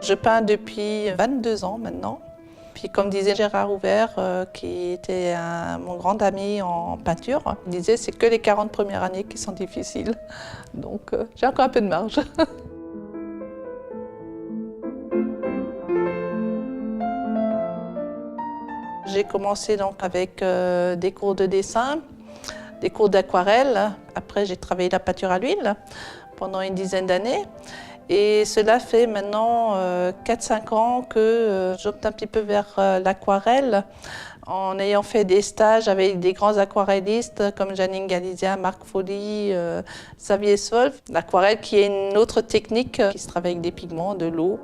Je peins depuis 22 ans maintenant. Puis comme disait Gérard Ouvert, qui était mon grand ami en peinture, il disait c'est que les 40 premières années qui sont difficiles. Donc j'ai encore un peu de marge. J'ai commencé donc avec des cours de dessin, des cours d'aquarelle. Après, j'ai travaillé la peinture à l'huile pendant une dizaine d'années. Et cela fait maintenant 4-5 ans que j'opte un petit peu vers l'aquarelle en ayant fait des stages avec des grands aquarellistes comme Janine Galizia, Marc Folly, Xavier Solf. L'aquarelle qui est une autre technique qui se travaille avec des pigments, de l'eau.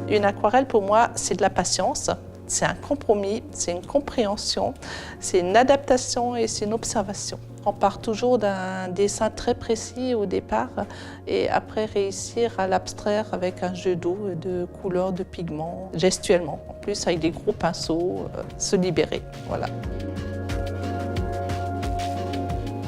Une aquarelle, pour moi, c'est de la patience, c'est un compromis, c'est une compréhension, c'est une adaptation et c'est une observation. On part toujours d'un dessin très précis au départ et après réussir à l'abstraire avec un jeu d'eau, de couleurs, de pigments, gestuellement. En plus, avec des gros pinceaux, se libérer. Voilà.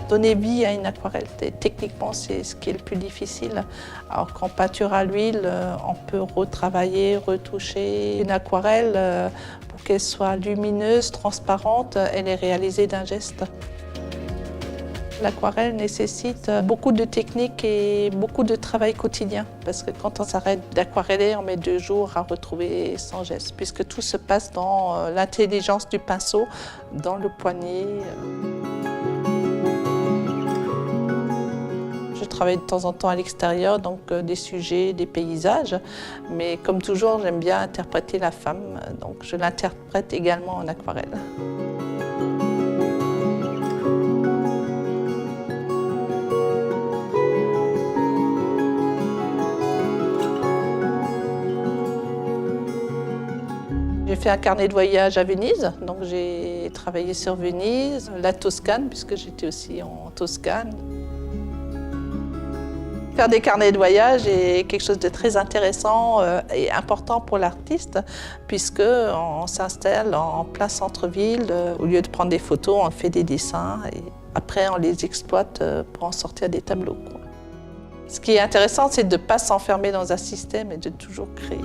Donner vie à une aquarelle, techniquement, c'est ce qui est le plus difficile. Alors qu'en peinture à l'huile, on peut retravailler, retoucher. Une aquarelle, pour qu'elle soit lumineuse, transparente, elle est réalisée d'un geste. L'aquarelle nécessite beaucoup de techniques et beaucoup de travail quotidien. Parce que quand on s'arrête d'aquareller, on met 2 jours à retrouver son geste. Puisque tout se passe dans l'intelligence du pinceau, dans le poignet. Je travaille de temps en temps à l'extérieur, donc des sujets, des paysages. Mais comme toujours, j'aime bien interpréter la femme, donc je l'interprète également en aquarelle. J'ai fait un carnet de voyage à Venise, donc j'ai travaillé sur Venise, la Toscane, puisque j'étais aussi en Toscane. Faire des carnets de voyage est quelque chose de très intéressant et important pour l'artiste, puisqu'on s'installe en plein centre-ville. Au lieu de prendre des photos, on fait des dessins et après on les exploite pour en sortir des tableaux. Ce qui est intéressant, c'est de ne pas s'enfermer dans un système et de toujours créer.